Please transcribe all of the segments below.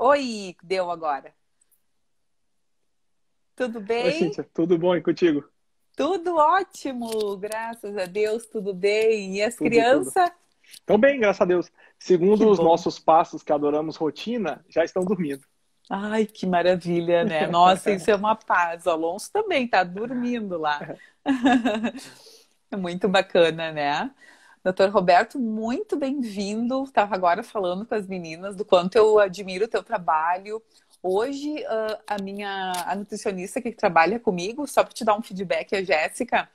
Oi, deu agora. Tudo Oi, bem? Cíntia, tudo bom e contigo? Tudo ótimo, graças a Deus, tudo bem. E as Tudo. crianças? Estão bem, graças a Deus. Que Segundo os bom. nossos passos que adoramos rotina, já estão dormindo. Ai, que maravilha, né? Nossa, isso é uma paz. O Alonso também tá dormindo lá. É muito bacana, né? Doutor Roberto, muito bem-vindo. Estava agora falando com as meninas do quanto eu admiro o teu trabalho. Hoje, a nutricionista que trabalha comigo, só para te dar um feedback, a Jéssica,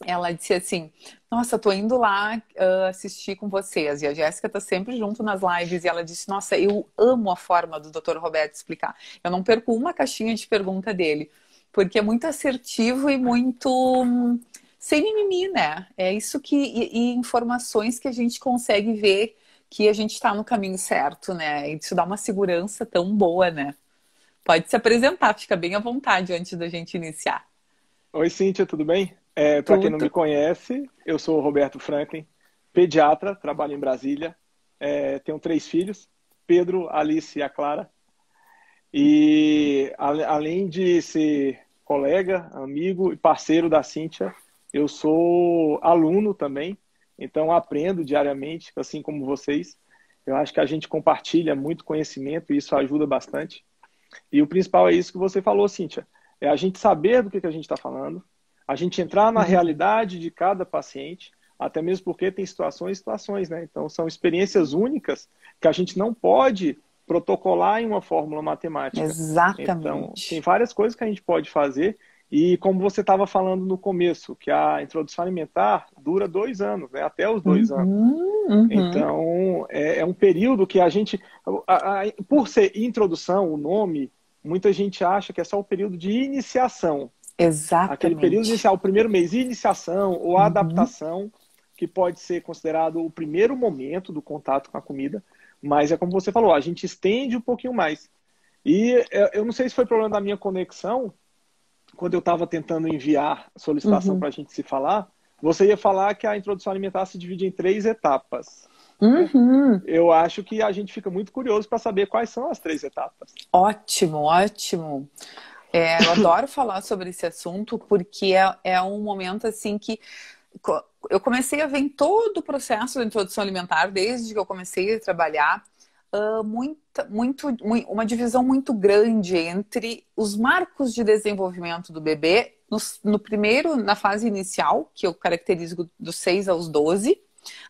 ela disse assim: Nossa, tô indo lá assistir com vocês. E a Jéssica tá sempre junto nas lives. E ela disse: Nossa, eu amo a forma do Dr. Roberto explicar. Eu não perco uma caixinha de pergunta dele, porque é muito assertivo e muito sem mimimi, né? É isso que. E informações que a gente consegue ver que a gente está no caminho certo, né? E isso dá uma segurança tão boa, né? Pode se apresentar, fica bem à vontade antes da gente iniciar. Oi, Cíntia, tudo bem? Para quem não me Tudo. conhece, eu sou o Roberto Franklin, pediatra, trabalho em Brasília, tenho 3 filhos, Pedro, Alice e a Clara. E além de ser colega, amigo e parceiro da Cíntia, eu sou aluno também, então aprendo diariamente, assim como vocês. Eu acho que a gente compartilha muito conhecimento e isso ajuda bastante. E o principal é isso que você falou, Cíntia, é a gente saber do que a gente está falando, a gente entrar na Uhum. realidade de cada paciente, até mesmo porque tem situações e situações, né? Então são experiências únicas que a gente não pode protocolar em uma fórmula matemática. Então, tem Exatamente. várias coisas que a gente pode fazer. E como você estava falando no começo, que a introdução alimentar dura 2 anos, né? Até os 2 anos. Uhum, uhum. Então, é um período que a gente, por ser introdução, o nome, muita gente acha que é só o período de iniciação. Aquele período Exatamente. inicial, o primeiro mês, iniciação ou Uhum. adaptação, que pode ser considerado o primeiro momento do contato com a comida, mas é como você falou, a gente estende um pouquinho mais. E eu não sei se foi problema da minha conexão, quando eu estava tentando enviar a solicitação Uhum. para a gente se falar, você ia falar que a introdução alimentar se divide em 3 etapas. Né? Uhum. Eu acho que a gente fica muito curioso para saber quais são as 3 etapas. Ótimo, ótimo. Eu adoro falar sobre esse assunto porque é um momento assim que eu comecei a ver em todo o processo da introdução alimentar, desde que eu comecei a trabalhar, uma divisão muito grande entre os marcos de desenvolvimento do bebê, no primeiro, na fase inicial, que eu caracterizo dos 6 aos 12.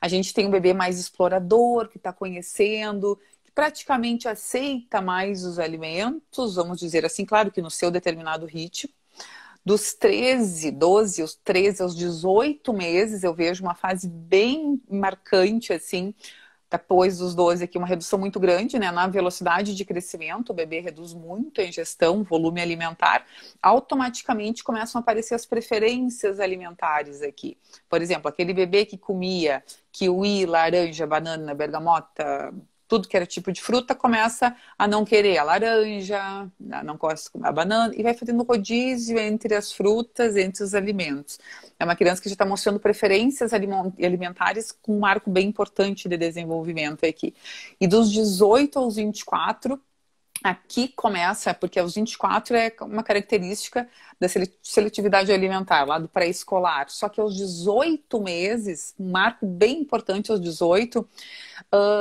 A gente tem um bebê mais explorador, que está conhecendo, que praticamente aceita mais os alimentos, vamos dizer assim, claro que no seu determinado ritmo. Dos 13, 12, os 13 aos 18 meses, eu vejo uma fase bem marcante, assim, depois dos 12 aqui, uma redução muito grande, né, na velocidade de crescimento, o bebê reduz muito a ingestão, volume alimentar, automaticamente começam a aparecer as preferências alimentares aqui. Por exemplo, aquele bebê que comia kiwi, laranja, banana, bergamota, tudo que era tipo de fruta, começa a não querer a laranja, não gosta de comer a banana, e vai fazendo rodízio entre as frutas, entre os alimentos. É uma criança que já está mostrando preferências alimentares com um marco bem importante de desenvolvimento aqui. E dos 18 aos 24, aqui começa, porque aos 24 é uma característica da seletividade alimentar, lá do pré-escolar. Só que aos 18 meses, um marco bem importante aos 18,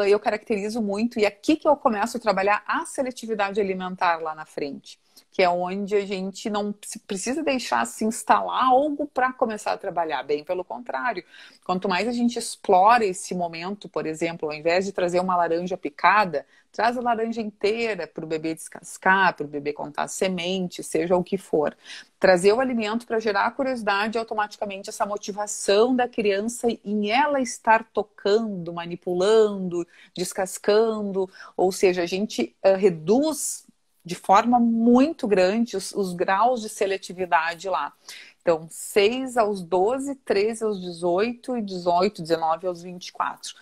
eu caracterizo muito, e aqui que eu começo a trabalhar a seletividade alimentar lá na frente, que é onde a gente não precisa deixar se instalar algo para começar a trabalhar, bem pelo contrário. Quanto mais a gente explora esse momento, por exemplo, ao invés de trazer uma laranja picada, traz a laranja inteira para o bebê descascar, para o bebê contar semente, seja o que for. Trazer o alimento para gerar a curiosidade, automaticamente essa motivação da criança em ela estar tocando, manipulando, descascando, ou seja, a gente reduz de forma muito grande os graus de seletividade lá. Então, 6 aos 12, 13 aos 18 e 18, 19 aos 24.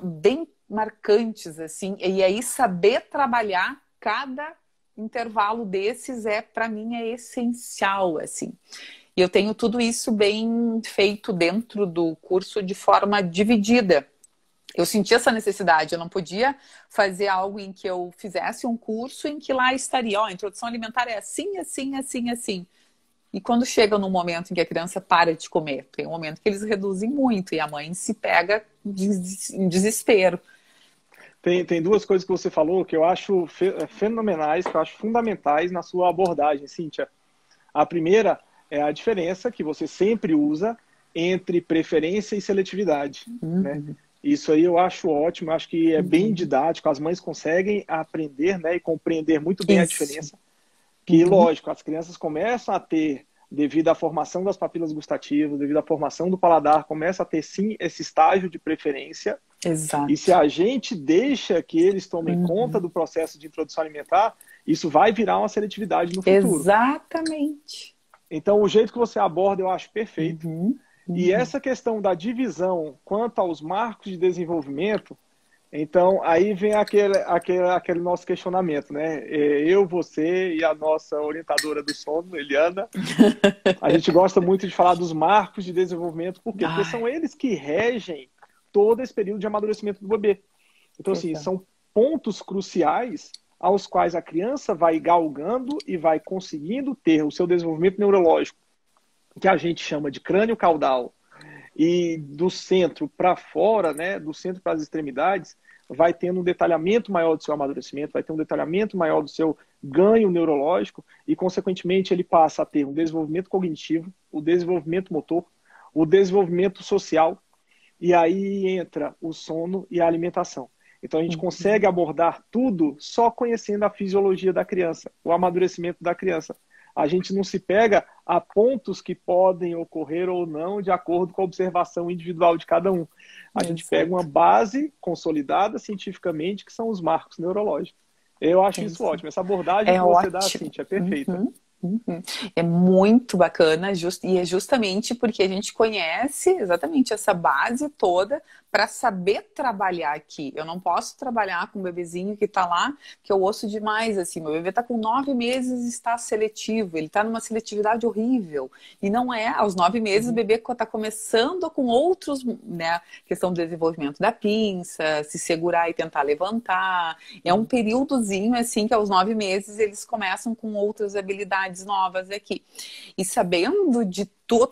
Bem marcantes, assim. E aí, saber trabalhar cada intervalo desses para mim, é essencial, assim. E eu tenho tudo isso bem feito dentro do curso de forma dividida. Eu senti essa necessidade, eu não podia fazer algo em que eu fizesse um curso em que lá estaria, ó, a introdução alimentar é assim, assim, assim, assim. E quando chega no momento em que a criança para de comer, tem um momento que eles reduzem muito e a mãe se pega em desespero. Tem duas coisas que você falou que eu acho fenomenais, que eu acho fundamentais na sua abordagem, Cíntia. A primeira é a diferença que você sempre usa entre preferência e seletividade, né? Isso aí eu acho ótimo, eu acho que é bem didático, as mães conseguem aprender, né, e compreender muito bem a diferença. Que, lógico, as crianças começam a ter, devido à formação das papilas gustativas, devido à formação do paladar, começa a ter, sim, esse estágio de preferência. Exato. E se a gente deixa que eles tomem conta do processo de introdução alimentar, isso vai virar uma seletividade no futuro. Exatamente. Então, o jeito que você aborda eu acho perfeito. E essa questão da divisão quanto aos marcos de desenvolvimento, então aí vem aquele nosso questionamento, né? Eu, você e a nossa orientadora do sono, Eliana, a gente gosta muito de falar dos marcos de desenvolvimento, por quê? Porque são eles que regem todo esse período de amadurecimento do bebê. Então, assim, são pontos cruciais aos quais a criança vai galgando e vai conseguindo ter o seu desenvolvimento neurológico, que a gente chama de crânio caudal, e do centro para fora, né, do centro para as extremidades, vai tendo um detalhamento maior do seu amadurecimento, vai ter um detalhamento maior do seu ganho neurológico e, consequentemente, ele passa a ter um desenvolvimento cognitivo, o desenvolvimento motor, o desenvolvimento social, e aí entra o sono e a alimentação. Então, a gente consegue abordar tudo só conhecendo a fisiologia da criança, o amadurecimento da criança. A gente não se pega a pontos que podem ocorrer ou não de acordo com a observação individual de cada um. A gente pega uma base consolidada cientificamente, que são os marcos neurológicos. Eu acho isso ótimo. Essa abordagem que você dá, Cíntia, é perfeita. É muito bacana e é justamente porque a gente conhece exatamente essa base toda para saber trabalhar aqui. Eu não posso trabalhar com um bebezinho que está lá, que eu ouço demais, assim, meu bebê está com 9 meses e está seletivo, ele está numa seletividade horrível. E não é, aos 9 meses o bebê está começando com outros, né, questão do desenvolvimento da pinça, se segurar e tentar levantar. É um períodozinho, assim, que aos 9 meses eles começam com outras habilidades novas aqui. E sabendo de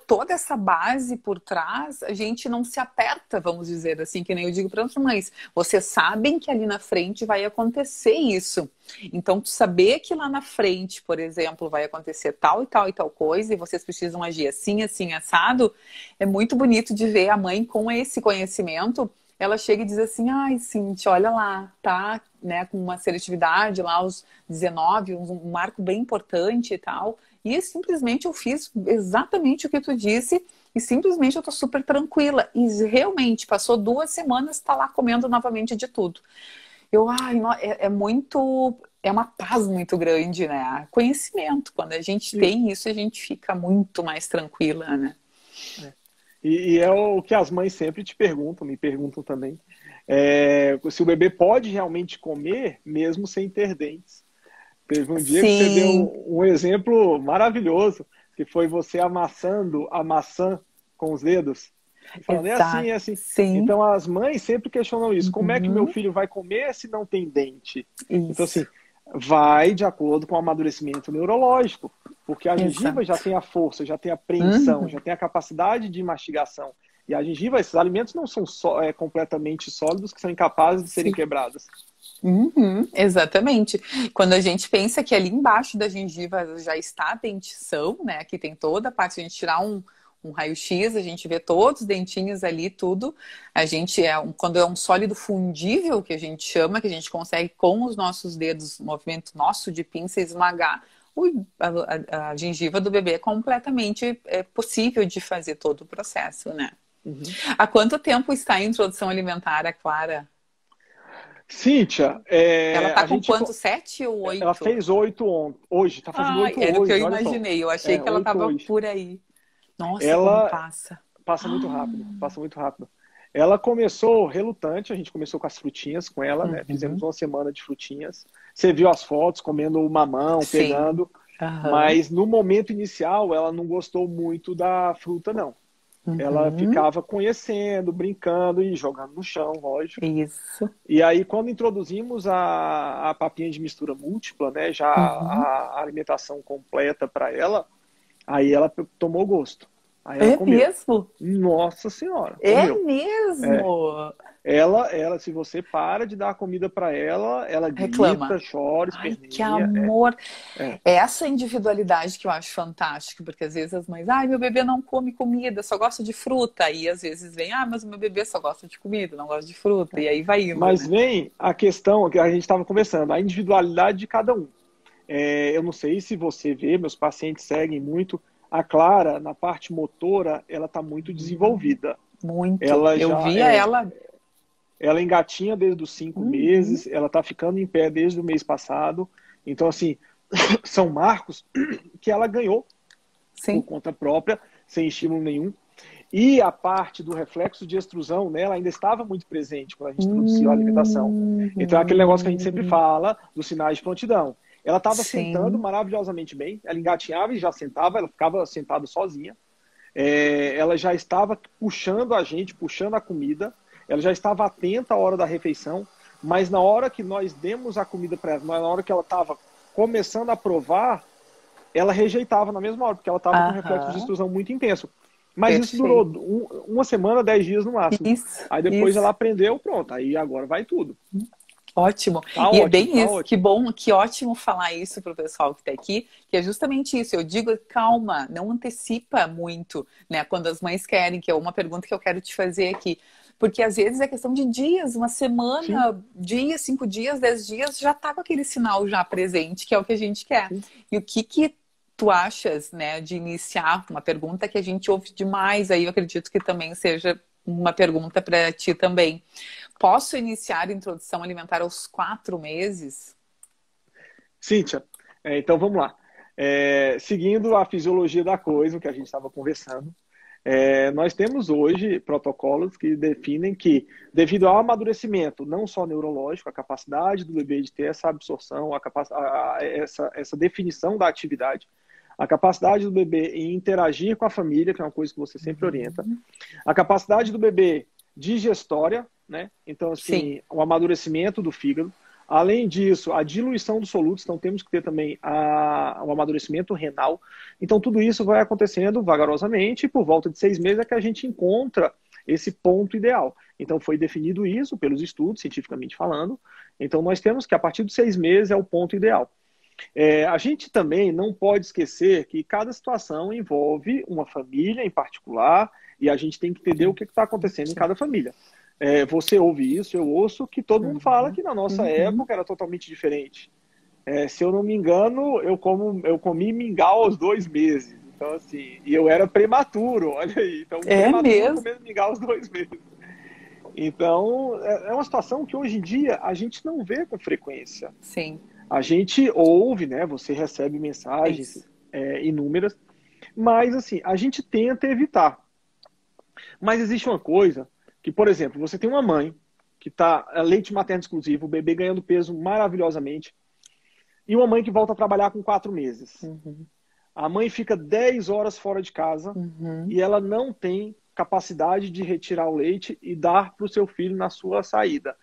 toda essa base por trás, a gente não se aperta, vamos dizer assim, que nem eu digo para as mães. Vocês sabem que ali na frente vai acontecer isso. Então, tu saber que lá na frente, por exemplo, vai acontecer tal e tal e tal coisa, e vocês precisam agir assim, assim, assado, é muito bonito de ver a mãe com esse conhecimento. Ela chega e diz assim, ai, Cintia, olha lá, tá, né, com uma seletividade lá aos 19, um marco bem importante e tal. E simplesmente eu fiz exatamente o que tu disse e simplesmente eu tô super tranquila. E realmente, passou 2 semanas, tá lá comendo novamente de tudo. É uma paz muito grande, né? Conhecimento. Quando a gente tem isso, a gente fica muito mais tranquila, né? E é o que as mães sempre te perguntam, me perguntam também. Se o bebê pode realmente comer mesmo sem ter dentes. Teve um dia que você deu um exemplo maravilhoso, que foi você amassando a maçã com os dedos. Falando, é assim, é assim. Sim. Então as mães sempre questionam isso. Como é que meu filho vai comer se não tem dente? Isso. Então, assim, vai de acordo com o amadurecimento neurológico. Porque a gengiva já tem a força, já tem a preensão, já tem a capacidade de mastigação. E a gengiva, esses alimentos não são completamente sólidos, que são incapazes de serem quebrados. Exatamente. Quando a gente pensa que ali embaixo da gengiva já está a dentição, né? Que tem toda a parte, se a gente tirar um raio-x, a gente vê todos os dentinhos ali, tudo. A gente quando é um sólido fundível, que a gente chama, que a gente consegue com os nossos dedos, movimento nosso de pinça, esmagar. A gengiva do bebê é completamente possível de fazer todo o processo, né? Há quanto tempo está a introdução alimentar, a Clara? Cíntia, ela está com quanto? 7 ou 8? Ela fez 8 hoje, está fazendo 8 hoje. Era o que eu imaginei, eu achei que ela estava por aí. Nossa, como passa. Passa muito rápido, passa muito rápido. Ela começou relutante, a gente começou com as frutinhas com ela, né? Fizemos uma semana de frutinhas. Você viu as fotos, comendo o mamão, pegando. Mas no momento inicial, ela não gostou muito da fruta, não. ela Uhum. ficava conhecendo, brincando e jogando no chão, lógico. Isso. E aí, quando introduzimos a papinha de mistura múltipla, né, já Uhum. a alimentação completa para ela, aí ela tomou gosto. Aí ela É comeu. mesmo? Nossa Senhora, É comeu. É. mesmo? Se você para de dar comida para ela, ela grita, Reclama. chora, Ai, que esperneia. amor. É. Essa individualidade que eu acho fantástica, porque às vezes as mães, ai, meu bebê não come comida, só gosta de fruta. E às vezes vem, ah, mas o meu bebê só gosta de comida, não gosta de fruta. E aí vai indo, Mas né? vem a questão que a gente estava conversando, a individualidade de cada um. Eu não sei se você vê, meus pacientes seguem muito. A Clara, na parte motora, ela está muito desenvolvida. Muito. Ela Eu já via ela. ela engatinha desde os 5 meses, Uhum. ela está ficando em pé desde o mês passado. Então, assim, são marcos que ela ganhou por Sim. conta própria, sem estímulo nenhum. E a parte do reflexo de extrusão nela ainda estava muito presente quando a gente introduziu a alimentação. Então, é aquele negócio que a gente sempre Uhum. fala dos sinais de prontidão. Ela estava sentando Sim. maravilhosamente bem, ela engatinhava e já sentava, ela ficava sentada sozinha. Ela já estava puxando a gente, puxando a comida, ela já estava atenta à hora da refeição, mas na hora que nós demos a comida para ela, na hora que ela estava começando a provar, ela rejeitava na mesma hora, porque ela estava com um reflexo de Aham. extrusão muito intenso. Mas isso durou Perfeito. uma semana, 10 dias no máximo. Isso, Aí depois ela isso. aprendeu, pronto, aí agora vai tudo. Ótimo. Tá E é ótimo, bem tá isso. Que ótimo. bom, que ótimo falar isso para o pessoal que está aqui, que é justamente isso. Eu digo, calma, não antecipa muito, né? Quando as mães querem, que é uma pergunta que eu quero te fazer aqui. Porque às vezes é questão de dias, uma Sim, semana, dias, 5 dias, 10 dias, já está com aquele sinal já presente, que é o que a gente quer. sim. E o que que tu achas, né, de iniciar uma pergunta que a gente ouve demais, aí eu acredito que também seja uma pergunta para ti também. Posso iniciar a introdução alimentar aos 4 meses? Cíntia, então vamos lá. Seguindo a fisiologia da coisa, o que a gente estava conversando, nós temos hoje protocolos que definem que, devido ao amadurecimento, não só neurológico, a capacidade do bebê de ter essa absorção, essa definição da atividade, a capacidade do bebê em interagir com a família, que é uma coisa que você sempre orienta, Uhum. a capacidade do bebê digestória, né? Então, Sim, assim, o amadurecimento do fígado. Além disso, a diluição dos solutos, então temos que ter também o amadurecimento renal. Então, tudo isso vai acontecendo vagarosamente, e por volta de 6 meses é que a gente encontra esse ponto ideal. Então, foi definido isso pelos estudos, cientificamente falando. Então, nós temos que, a partir dos 6 meses, é o ponto ideal. A gente também não pode esquecer que cada situação envolve uma família em particular, e a gente tem que entender o que está acontecendo em sim. cada família. Você ouve isso, eu ouço que todo mundo fala Uhum. que na nossa Uhum. época era totalmente diferente. Se eu não me engano, eu comi mingau aos 2 meses. Então, assim, e eu era prematuro, olha aí. Então, um É prematuro mesmo? comendo mingau aos 2 meses. Então, é uma situação que hoje em dia a gente não vê com frequência. Sim, A gente ouve, né? Você recebe mensagens isso. inúmeras, mas assim, a gente tenta evitar. Mas existe uma coisa que, por exemplo, você tem uma mãe que está leite materno exclusivo, o bebê ganhando peso maravilhosamente, e uma mãe que volta a trabalhar com 4 meses. Uhum. A mãe fica 10 horas fora de casa Uhum. e ela não tem capacidade de retirar o leite e dar para o seu filho na sua saída.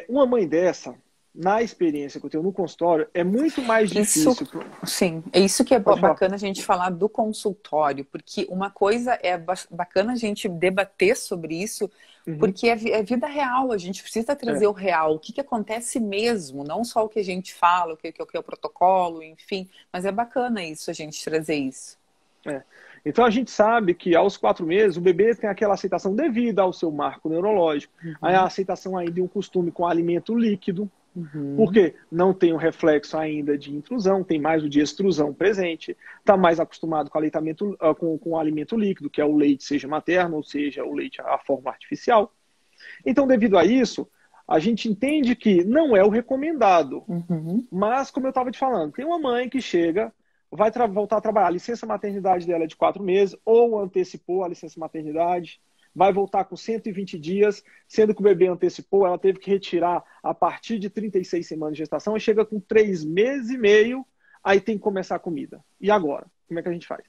Uma mãe dessa, na experiência que eu tenho no consultório, é muito mais Isso, difícil. sim, é isso que é Pode falar. bacana a gente falar do consultório, porque uma coisa é bacana a gente debater sobre isso, Uhum. porque é vida real, a gente precisa trazer É, o real, o que que acontece mesmo, não só o que a gente fala, o que é o protocolo, enfim, mas é bacana isso, a gente trazer isso. é. Então a gente sabe que aos 4 meses o bebê tem aquela aceitação devida ao seu marco neurológico, a Uhum, aceitação ainda de um costume com alimento líquido, uhum, porque não tem o reflexo ainda de intrusão, tem mais o de extrusão presente, está mais acostumado com, com o alimento líquido, que é o leite, seja materno, ou seja, o leite à forma artificial. Então, devido a isso, a gente entende que não é o recomendado. uhum, Mas, como eu estava te falando, tem uma mãe que chega, vai voltar a trabalhar, a licença maternidade dela é de 4 meses, ou antecipou a licença maternidade, vai voltar com 120 dias, sendo que o bebê antecipou, ela teve que retirar a partir de 36 semanas de gestação, e chega com 3 meses e meio, aí tem que começar a comida. E agora? Como é que a gente faz?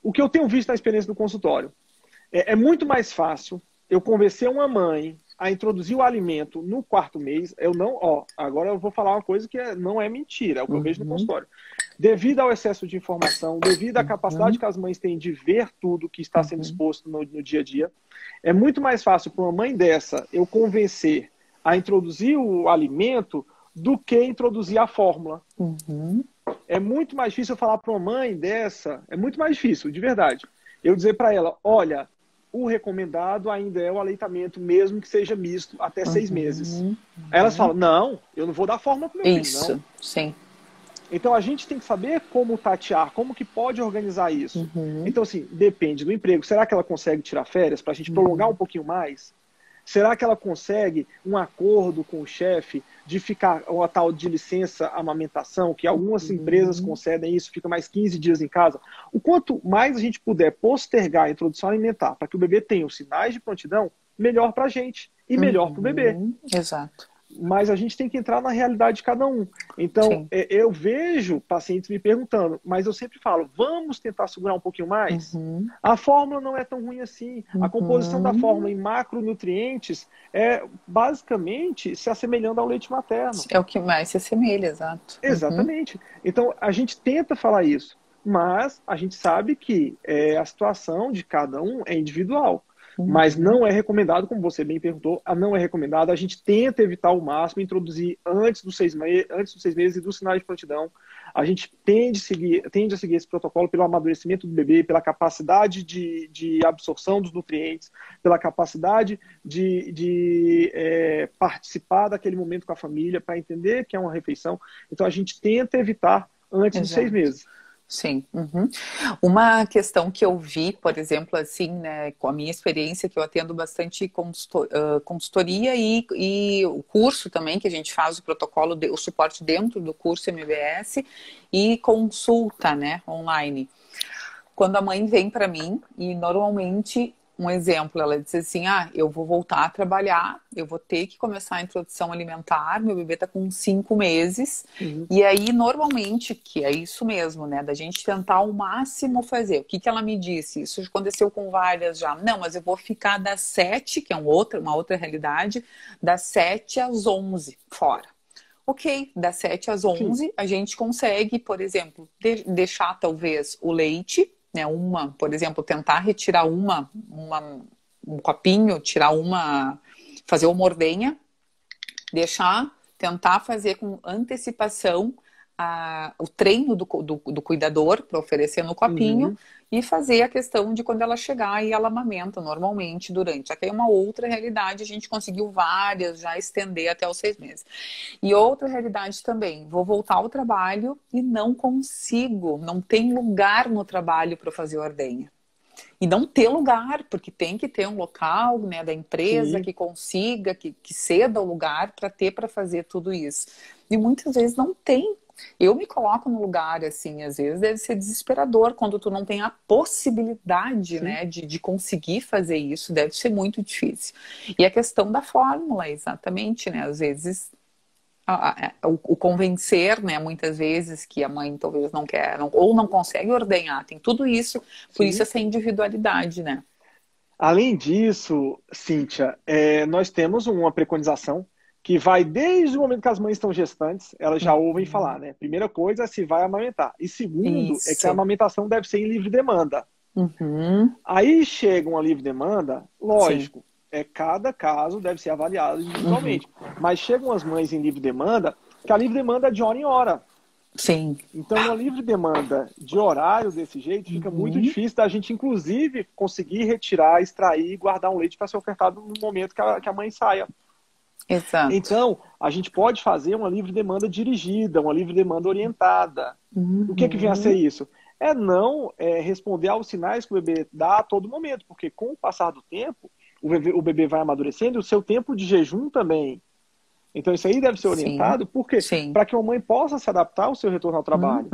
O que eu tenho visto na experiência do consultório é muito mais fácil eu convencer uma mãe a introduzir o alimento no quarto mês. Eu não, agora eu vou falar uma coisa que não é mentira, é o que eu vejo no consultório. Devido ao excesso de informação, devido à capacidade que as mães têm de ver tudo que está sendo exposto no dia a dia, é muito mais fácil para uma mãe dessa eu convencer a introduzir o alimento do que introduzir a fórmula. É muito mais difícil eu falar para uma mãe dessa, é muito mais difícil, de verdade. Eu dizer para ela, olha, o recomendado ainda é o aleitamento, mesmo que seja misto, até 6 meses. Aí elas falam, não, eu não vou dar fórmula para o meu filho, não. Isso, sim. Então a gente tem que saber como tatear, como que pode organizar isso. Então, assim, depende do emprego. Será que ela consegue tirar férias para a gente prolongar um pouquinho mais? Será que ela consegue um acordo com o chefe de ficar uma tal de licença amamentação, que algumas empresas concedem isso, fica mais 15 dias em casa? O quanto mais a gente puder postergar a introdução alimentar para que o bebê tenha os sinais de prontidão, melhor para a gente e melhor para o bebê. Exato. Mas a gente tem que entrar na realidade de cada um. Então, eu vejo pacientes me perguntando, mas eu sempre falo, vamos tentar segurar um pouquinho mais? A fórmula não é tão ruim assim. A composição da fórmula em macronutrientes é basicamente se assemelhando ao leite materno. É o que mais se assemelha, exato. Exatamente. Então, a gente tenta falar isso, mas a gente sabe que a situação de cada um é individual. Mas não é recomendado, como você bem perguntou, não é recomendado. A gente tenta evitar ao máximo, introduzir antes dos 6 meses e dos sinais de prontidão. A gente tende a seguir esse protocolo pelo amadurecimento do bebê, pela capacidade de absorção dos nutrientes, pela capacidade de participar daquele momento com a família, para entender que é uma refeição. Então a gente tenta evitar antes dos 6 meses. Sim. Uma questão que eu vi, por exemplo, assim, né, com a minha experiência, que eu atendo bastante consultoria e o curso também, que a gente faz o protocolo, o suporte dentro do curso MBS e consulta, né, online. Quando a mãe vem para mim e normalmente, um exemplo, ela diz assim, eu vou voltar a trabalhar, eu vou ter que começar a introdução alimentar, meu bebê tá com 5 meses, e aí normalmente, que é isso mesmo, né, da gente tentar ao máximo fazer. O que ela me disse? Isso aconteceu com várias já. Não, mas eu vou ficar das 7, que é uma outra realidade, das 7 às 11 fora. Ok, das 7 às 11 a gente consegue, por exemplo, deixar talvez o leite, né, por exemplo, tentar retirar um copinho, fazer uma ordenha, tentar fazer com antecipação o treino do cuidador para oferecer no copinho e fazer a questão de quando ela chegar e ela amamenta normalmente durante. Aqui é uma outra realidade, a gente conseguiu várias já estender até os 6 meses. E outra realidade também, vou voltar ao trabalho e não tem lugar no trabalho para fazer ordenha. E não ter lugar, porque tem que ter um local, né, da empresa que consiga, que ceda o lugar para fazer tudo isso. E muitas vezes não tem. Eu me coloco no lugar, assim, às vezes deve ser desesperador quando tu não tem a possibilidade, né, de conseguir fazer isso, deve ser muito difícil. E a questão da fórmula, exatamente, né, às vezes o convencer, né, muitas vezes que a mãe talvez não quer, ou não consegue ordenhar, tem tudo isso, por isso essa individualidade, né. Além disso, Cíntia, nós temos uma preconização que vai desde o momento que as mães estão gestantes, elas já ouvem falar, né? Primeira coisa é se vai amamentar. E segundo, é que a amamentação deve ser em livre demanda. Aí chega uma livre demanda, lógico, cada caso deve ser avaliado individualmente. Mas chegam as mães em livre demanda, que a livre demanda é de hora em hora. Sim. Então, uma livre demanda de horário desse jeito fica muito difícil da gente, inclusive, conseguir retirar, extrair e guardar um leite para ser ofertado no momento que a mãe saia. Exato. Então, a gente pode fazer uma livre demanda dirigida, uma livre demanda orientada. O que vem a ser isso? Não responder aos sinais que o bebê dá a todo momento, porque com o passar do tempo, o bebê vai amadurecendo e o seu tempo de jejum também. Então, isso aí deve ser orientado, porque para que a mãe possa se adaptar ao seu retorno ao trabalho.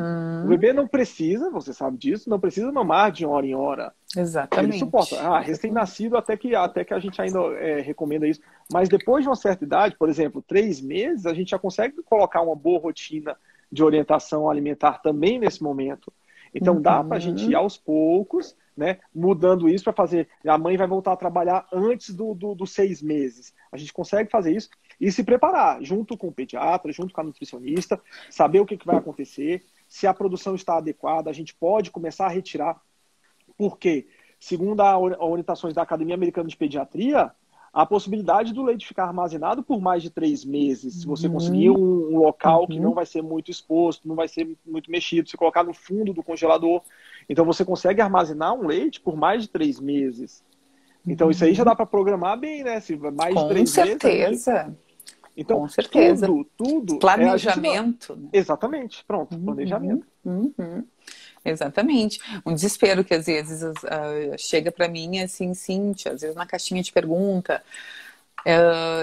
O bebê não precisa, você sabe disso, não precisa mamar de hora em hora. Exatamente. Ele suporta. Recém-nascido até que a gente ainda recomenda isso. Mas depois de uma certa idade, por exemplo, 3 meses, a gente já consegue colocar uma boa rotina de orientação alimentar também nesse momento. Então dá para a gente ir aos poucos, né, mudando isso para fazer. A mãe vai voltar a trabalhar antes dos 6 meses. A gente consegue fazer isso e se preparar, junto com o pediatra, junto com a nutricionista, saber o que vai acontecer, se a produção está adequada, a gente pode começar a retirar, porque, segundo as orientações da Academia Americana de Pediatria, a possibilidade do leite ficar armazenado por mais de 3 meses, se você conseguir um local que não vai ser muito exposto, não vai ser muito mexido, se colocar no fundo do congelador. Então, você consegue armazenar um leite por mais de 3 meses. Então, isso aí já dá para programar bem, né? Se mais de 3 meses... Com certeza. Então, com certeza. Tudo... Planejamento. Exatamente. Pronto, planejamento. Exatamente. Um desespero que às vezes chega para mim assim, Cíntia, às vezes na caixinha de pergunta,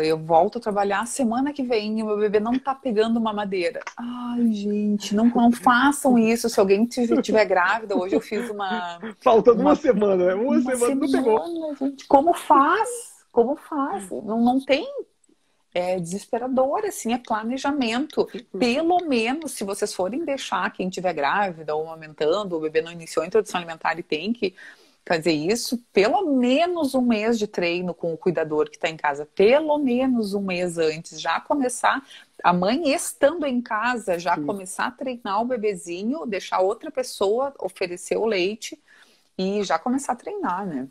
eu volto a trabalhar semana que vem e o meu bebê não tá pegando uma madeira. Ai, gente, não façam isso. Se alguém estiver grávida, hoje eu fiz uma... Faltando uma semana, né? Uma semana não pegou. Gente, como faz? Como faz? Não tem... É desesperador, assim, é planejamento. Pelo menos, se vocês forem deixar quem estiver grávida ou amamentando, o bebê não iniciou a introdução alimentar e tem que fazer isso, pelo menos um mês de treino com o cuidador que está em casa, pelo menos um mês antes, já começar, a mãe estando em casa, já começar a treinar o bebezinho, deixar outra pessoa oferecer o leite e já começar a treinar, né?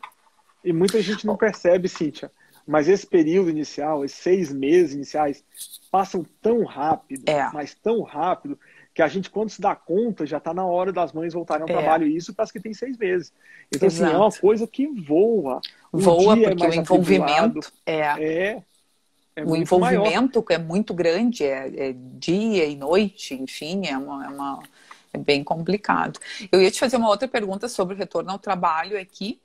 E muita gente não percebe, Cíntia, mas esse período inicial, esses 6 meses iniciais, passam tão rápido, mas tão rápido, que a gente, quando se dá conta, já está na hora das mães voltarem ao trabalho. E isso para as que têm 6 meses. Então, assim, é uma coisa que voa. Voa, porque o envolvimento o envolvimento é muito grande, é dia e noite, enfim, é bem complicado. Eu ia te fazer uma outra pergunta sobre o retorno ao trabalho aqui,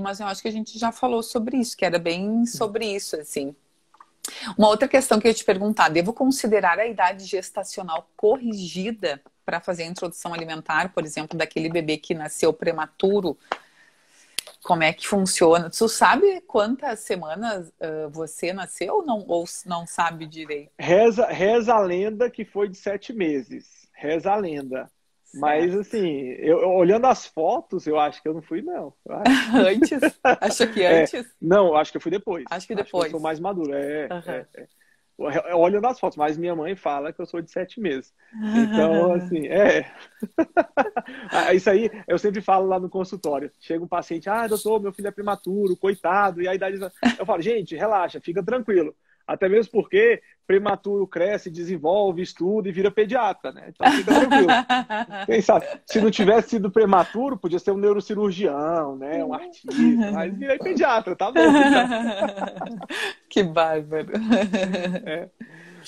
mas eu acho que a gente já falou sobre isso, que era bem sobre isso, assim. Uma outra questão que eu ia te perguntar, devo considerar a idade gestacional corrigida para fazer a introdução alimentar, por exemplo, daquele bebê que nasceu prematuro? Como é que funciona? Tu sabe quantas semanas você nasceu ou não sabe direito? Reza a lenda que foi de 7 meses. Reza a lenda. Certo. Mas, assim, olhando as fotos, eu acho que eu não fui, não. Antes? Acha que antes? Não, acho que eu fui depois. Acho que depois. Eu sou mais maduro. Olhando as fotos, mas minha mãe fala que eu sou de 7 meses. Então, assim, Isso aí, eu sempre falo lá no consultório. Chega um paciente, doutor, meu filho é prematuro, coitado, e a idade... Eu falo, gente, relaxa, fica tranquilo. Até mesmo porque prematuro cresce, desenvolve, estuda e vira pediatra, né? Então fica tranquilo. Quem sabe, se não tivesse sido prematuro, podia ser um neurocirurgião, né? Um artista, mas virei pediatra, tá bom. Então. Que bárbaro.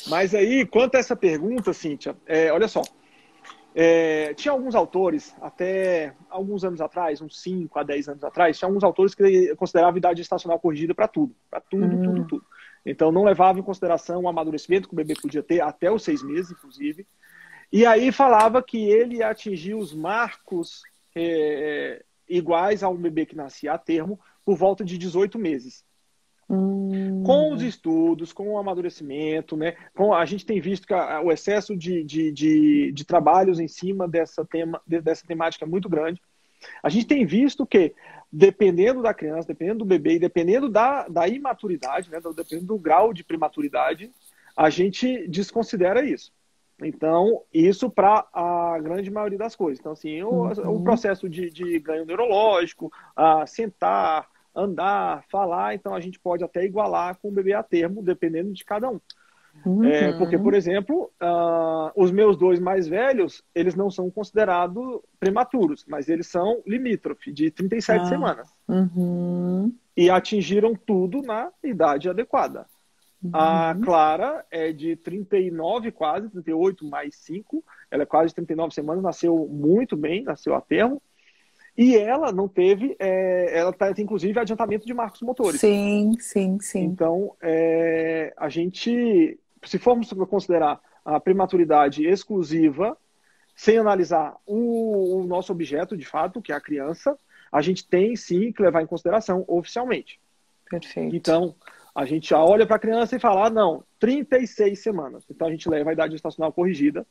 Mas aí, quanto a essa pergunta, Cíntia, olha só. Tinha alguns autores, até alguns anos atrás, uns 5 a 10 anos atrás, tinha alguns autores que consideravam a idade gestacional corrigida para tudo. Para tudo. Então, não levava em consideração o amadurecimento que o bebê podia ter, até os 6 meses, inclusive. E aí falava que ele ia atingir os marcos iguais a um bebê que nascia a termo por volta de 18 meses. Com os estudos, com o amadurecimento, né? A gente tem visto que o excesso de trabalhos em cima dessa temática é muito grande. A gente tem visto que, dependendo da criança, dependendo do bebê, e dependendo da imaturidade, né, dependendo do grau de prematuridade, a gente desconsidera isso. Então, isso para a grande maioria das coisas. Então, assim, o processo de ganho neurológico, sentar, andar, falar, então a gente pode até igualar com o bebê a termo, dependendo de cada um. Porque, por exemplo, os meus 2 mais velhos, eles não são considerados prematuros, mas eles são limítrofe, de 37 semanas. E atingiram tudo na idade adequada. A Clara é de 39, quase, 38 mais 5, ela é quase 39 semanas, nasceu muito bem, nasceu a termo. E ela não teve, ela tem inclusive adiantamento de marcos motores. Sim. Então, a gente, se formos considerar a prematuridade exclusiva, sem analisar o nosso objeto, de fato, que é a criança, a gente tem sim que levar em consideração oficialmente. Perfeito. Então, a gente já olha para a criança e fala, não, 36 semanas. Então, a gente leva a idade gestacional corrigida,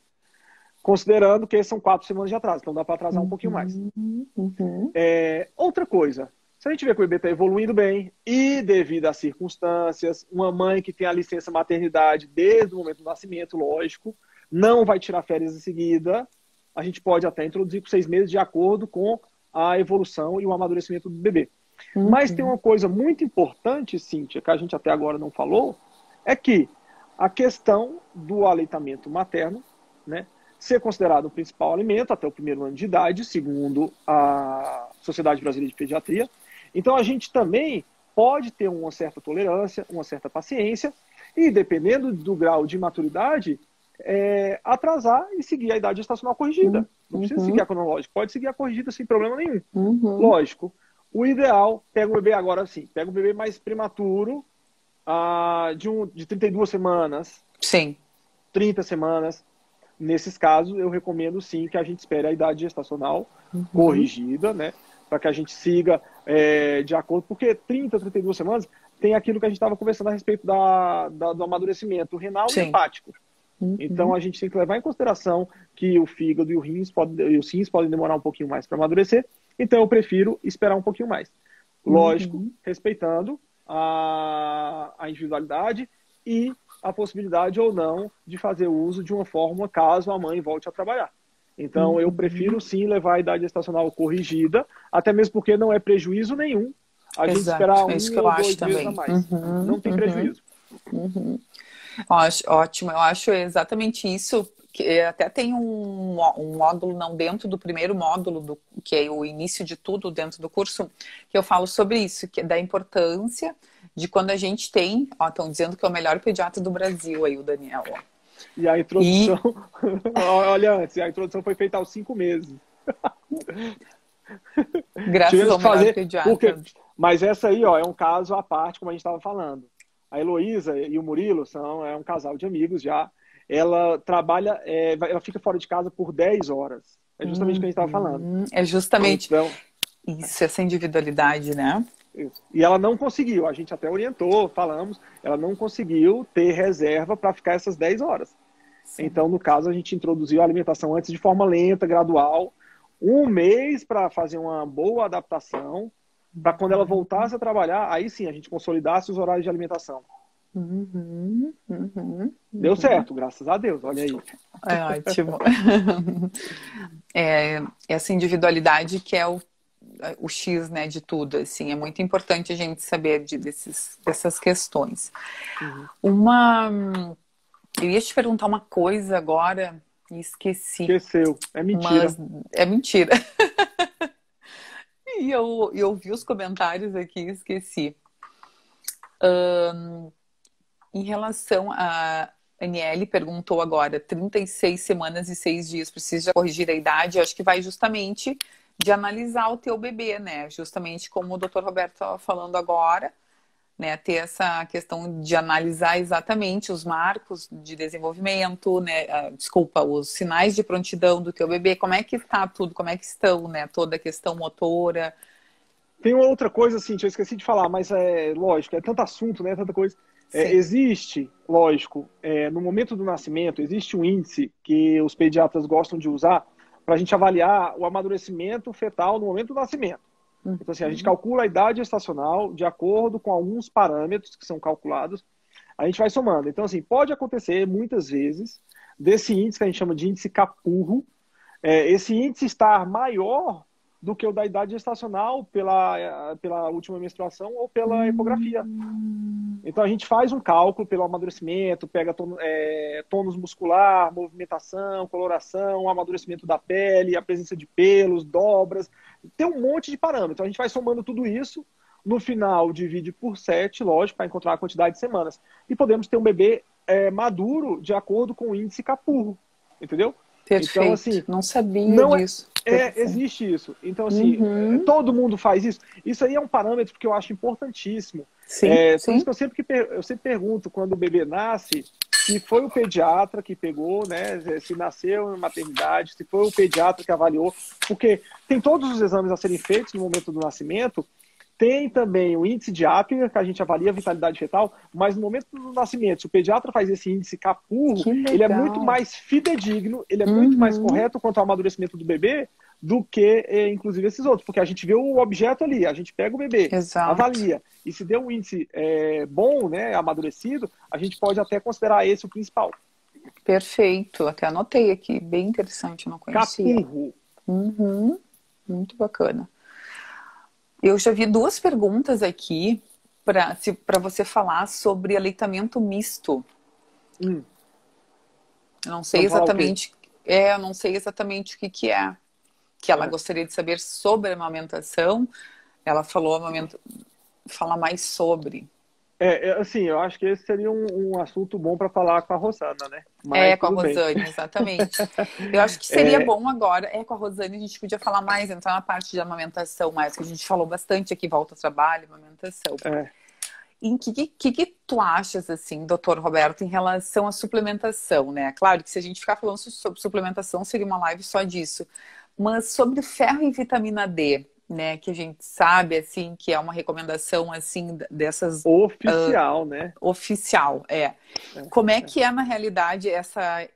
considerando que são 4 semanas de atraso, então dá para atrasar um pouquinho mais. Outra coisa, se a gente vê que o bebê está evoluindo bem e devido às circunstâncias, uma mãe que tem a licença maternidade desde o momento do nascimento, lógico, não vai tirar férias em seguida, a gente pode até introduzir por 6 meses de acordo com a evolução e o amadurecimento do bebê. Mas tem uma coisa muito importante, Cíntia, que a gente até agora não falou, é que a questão do aleitamento materno, né, ser considerado o principal alimento até o 1º ano de idade, segundo a Sociedade Brasileira de Pediatria. Então a gente também pode ter uma certa tolerância, uma certa paciência e, dependendo do grau de maturidade, atrasar e seguir a idade gestacional corrigida. Não precisa seguir a cronológica, pode seguir a corrigida sem problema nenhum. Lógico, o ideal, pega o bebê agora assim, pega o bebê mais prematuro, de 32 semanas, Sim. 30 semanas. Nesses casos, eu recomendo sim que a gente espere a idade gestacional corrigida, né? Para que a gente siga de acordo, porque 30, 32 semanas tem aquilo que a gente estava conversando a respeito do amadurecimento renal e hepático. Então a gente tem que levar em consideração que o fígado e os rins podem demorar um pouquinho mais para amadurecer, então eu prefiro esperar um pouquinho mais. Lógico, respeitando a individualidade e a possibilidade ou não de fazer uso de uma fórmula caso a mãe volte a trabalhar. Então eu prefiro sim levar a idade gestacional corrigida, até mesmo porque não é prejuízo nenhum a gente esperar 1 ou 2 meses a mais. Não tem prejuízo. Ótimo, eu acho exatamente isso. Que até tem um módulo, não dentro do primeiro módulo, que é o início de tudo dentro do curso, que eu falo sobre isso, que é da importância de quando a gente tem, estão dizendo que é o melhor pediatra do Brasil aí, o Daniel. Ó. E a introdução, olha antes, a introdução foi feita aos 5 meses. Graças ao melhor pediatra. Mas essa aí, ó, é um caso à parte, como a gente estava falando. A Heloísa e o Murilo é um casal de amigos já. Ela trabalha, ela fica fora de casa por 10 horas. É justamente o que a gente estava falando. É justamente isso, essa individualidade, né? Isso. E ela não conseguiu, a gente até orientou, falamos, ela não conseguiu ter reserva para ficar essas 10 horas. Sim. Então, no caso, a gente introduziu a alimentação antes de forma lenta, gradual, 1 mês para fazer uma boa adaptação, para quando ela voltasse a trabalhar, aí sim, a gente consolidasse os horários de alimentação. Deu certo, graças a Deus, olha aí. É ótimo. Essa individualidade que é o X, né, de tudo, assim, é muito importante a gente saber dessas questões. Eu ia te perguntar uma coisa agora e esqueci. Esqueceu, é mentira. Mas é mentira. E eu vi os comentários aqui e esqueci. Em relação a Aniele perguntou agora, 36 semanas e 6 dias, precisa corrigir a idade? Eu acho que vai justamente de analisar o teu bebê, né? Justamente como o Dr. Roberto estava falando agora, né? Ter essa questão de analisar exatamente os marcos de desenvolvimento, né? Desculpa, os sinais de prontidão do teu bebê, como é que está tudo, como é que estão, né? Toda a questão motora. Tem uma outra coisa, assim, eu esqueci de falar, mas lógico, é tanto assunto, né? Tanta coisa. Existe, lógico, no momento do nascimento, existe um índice que os pediatras gostam de usar para a gente avaliar o amadurecimento fetal no momento do nascimento. Então, assim, a gente calcula a idade gestacional de acordo com alguns parâmetros que são calculados, a gente vai somando. Então, assim, pode acontecer muitas vezes desse índice que a gente chama de índice Capurro, esse índice estar maior do que o da idade gestacional pela última menstruação ou pela ecografia. Então a gente faz um cálculo pelo amadurecimento, pega tônus muscular, movimentação, coloração, amadurecimento da pele, a presença de pelos, dobras, tem um monte de parâmetros. Então a gente vai somando tudo isso, no final divide por 7, lógico, para encontrar a quantidade de semanas. E podemos ter um bebê maduro de acordo com o índice Capurro, entendeu? Perfeito. Então, assim, não sabia disso. Existe isso. Então, assim, todo mundo faz isso. Isso aí é um parâmetro que eu acho importantíssimo. Sim, por isso que eu sempre pergunto, quando o bebê nasce, se foi o pediatra que pegou, né? Se nasceu em maternidade, se foi o pediatra que avaliou. Porque tem todos os exames a serem feitos no momento do nascimento Tem também o índice de Apgar, que a gente avalia a vitalidade fetal, mas no momento do nascimento, se o pediatra faz esse índice Capurro, ele é muito mais fidedigno, ele é muito mais correto quanto ao amadurecimento do bebê do que, inclusive, esses outros, porque a gente vê o objeto ali, a gente pega o bebê, Exato. avalia, e se der um índice bom, né, amadurecido, a gente pode até considerar esse o principal. Perfeito, até anotei aqui, bem interessante, eu não conhecia. Capurro. Muito bacana. Eu já vi 2 perguntas aqui para você falar sobre aleitamento misto. Eu não sei exatamente. Eu não sei exatamente o que é. Que ela gostaria de saber sobre a amamentação. Ela falou fala mais sobre. Assim, eu acho que esse seria um assunto bom para falar com a Rosana, né? Com a Rosane, exatamente. Eu acho que seria bom agora, com a Rosane a gente podia falar mais, entrar na parte de amamentação mais, que a gente falou bastante aqui, volta ao trabalho, amamentação. Em que tu achas, assim, doutor Roberto, em relação à suplementação, né? Claro que se a gente ficar falando sobre suplementação, seria uma live só disso. Mas sobre ferro e vitamina D, né? Que a gente sabe, assim, que é uma recomendação, assim, dessas... Oficial, né? Oficial, Como é que é, na realidade, essa...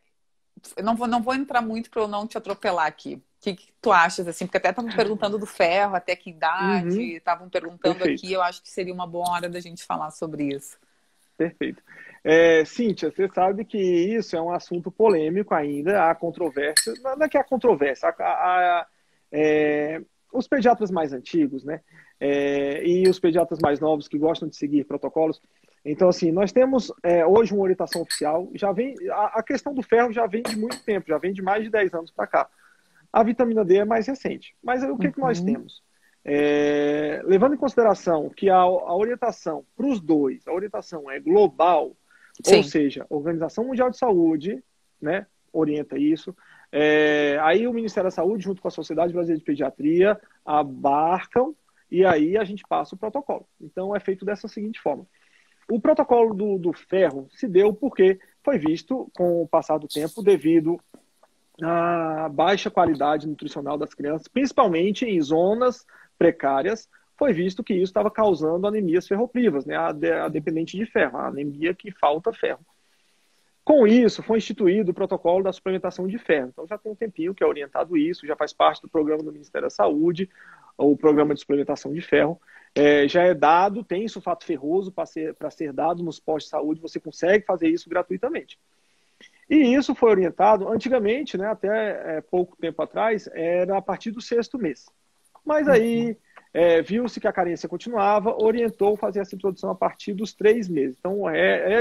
Eu não vou entrar muito para eu não te atropelar aqui. O que tu achas, assim? Porque até estavam perguntando do ferro, até que idade, estavam perguntando aqui. Eu acho que seria uma boa hora da gente falar sobre isso. Perfeito. Cíntia, você sabe que isso é um assunto polêmico ainda, há controvérsia. Não é que há controvérsia, os pediatras mais antigos, né? E os pediatras mais novos que gostam de seguir protocolos. Então, assim, nós temos hoje uma orientação oficial, a questão do ferro já vem de muito tempo, já vem de mais de 10 anos para cá. A vitamina D é mais recente. Mas o que nós temos? Levando em consideração que a orientação para os dois, a orientação é global, ou seja, a Organização Mundial de Saúde, né, orienta isso, aí o Ministério da Saúde, junto com a Sociedade Brasileira de Pediatria, abarcam e aí a gente passa o protocolo. Então é feito dessa seguinte forma. O protocolo do ferro se deu porque foi visto, com o passar do tempo, devido à baixa qualidade nutricional das crianças, principalmente em zonas precárias, foi visto que isso estava causando anemias ferroprivas, né, a dependente de ferro, a anemia que falta ferro. Com isso, foi instituído o protocolo da suplementação de ferro. Então já tem um tempinho que é orientado isso, já faz parte do programa do Ministério da Saúde, o programa de suplementação de ferro. Já é dado, tem sulfato ferroso para ser dado nos postos de saúde, você consegue fazer isso gratuitamente. E isso foi orientado, antigamente, né, até pouco tempo atrás, era a partir do 6º mês. Mas aí viu-se que a carência continuava, orientou fazer essa introdução a partir dos 3 meses. Então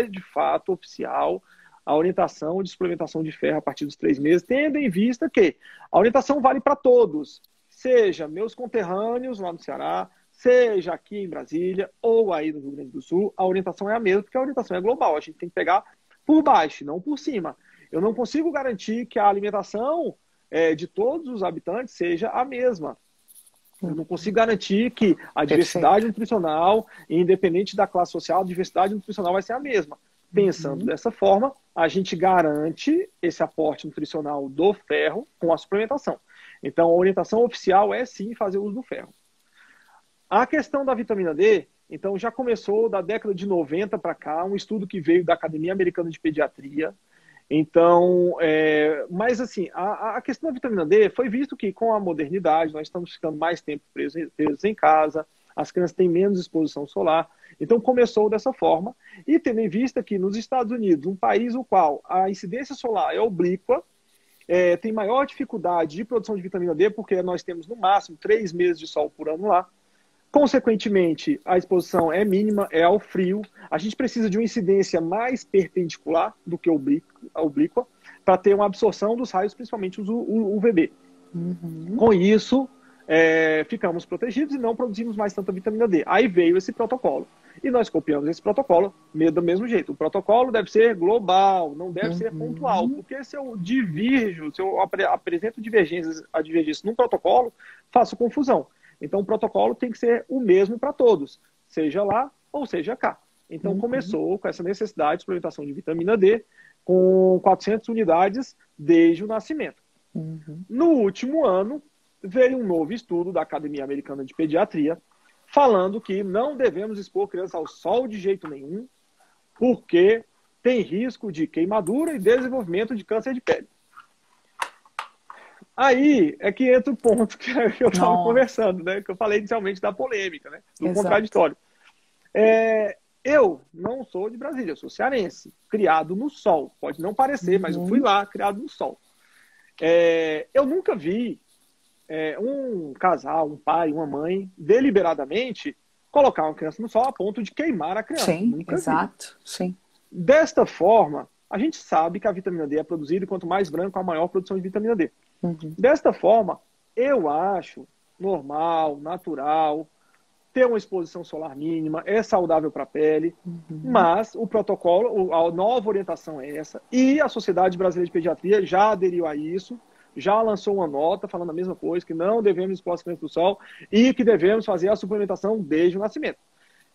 de fato oficial a orientação de suplementação de ferro a partir dos 3 meses, tendo em vista que a orientação vale para todos, seja meus conterrâneos lá no Ceará, seja aqui em Brasília ou aí no Rio Grande do Sul, a orientação é a mesma, porque a orientação é global, a gente tem que pegar por baixo, não por cima. Eu não consigo garantir que a alimentação de todos os habitantes seja a mesma. Eu não consigo garantir que a diversidade nutricional, independente da classe social, a diversidade nutricional vai ser a mesma. Pensando dessa forma, a gente garante esse aporte nutricional do ferro com a suplementação. Então, a orientação oficial é sim fazer uso do ferro. A questão da vitamina D, então já começou da década de 90 para cá, um estudo que veio da Academia Americana de Pediatria. Então, mas assim, a questão da vitamina D foi visto que com a modernidade nós estamos ficando mais tempo presos em casa, as crianças têm menos exposição solar, então começou dessa forma, e tendo em vista que nos Estados Unidos, um país no qual a incidência solar é oblíqua, tem maior dificuldade de produção de vitamina D, porque nós temos no máximo 3 meses de sol por ano lá. Consequentemente, a exposição é mínima, é ao frio. A gente precisa de uma incidência mais perpendicular do que oblíqua para ter uma absorção dos raios, principalmente os UVB. Com isso, ficamos protegidos e não produzimos mais tanta vitamina D. Aí veio esse protocolo. E nós copiamos esse protocolo do mesmo jeito. O protocolo deve ser global, não deve ser pontual. Porque se eu divirjo, se eu apresento divergências num protocolo, faço confusão. Então, o protocolo tem que ser o mesmo para todos, seja lá ou seja cá. Então, começou com essa necessidade de suplementação de vitamina D, com 400 unidades desde o nascimento. No último ano, veio um novo estudo da Academia Americana de Pediatria, falando que não devemos expor crianças ao sol de jeito nenhum, porque tem risco de queimadura e desenvolvimento de câncer de pele. Aí é que entra o ponto que eu estava conversando, né? Que eu falei inicialmente da polêmica, né? Do Exato. contraditório. Eu não sou de Brasília, eu sou cearense, criado no sol. Pode não parecer, mas eu fui lá, criado no sol. Eu nunca vi um casal, um pai, uma mãe, deliberadamente colocar uma criança no sol a ponto de queimar a criança. Sim, nunca exato. Vi. Sim. Desta forma, a gente sabe que a vitamina D é produzida e quanto mais branco, a maior produção de vitamina D. Desta forma, eu acho normal, natural, ter uma exposição solar mínima, é saudável para a pele, mas o protocolo, a nova orientação é essa, e a Sociedade Brasileira de Pediatria já aderiu a isso, já lançou uma nota falando a mesma coisa, que não devemos expor as crianças do sol e que devemos fazer a suplementação desde o nascimento.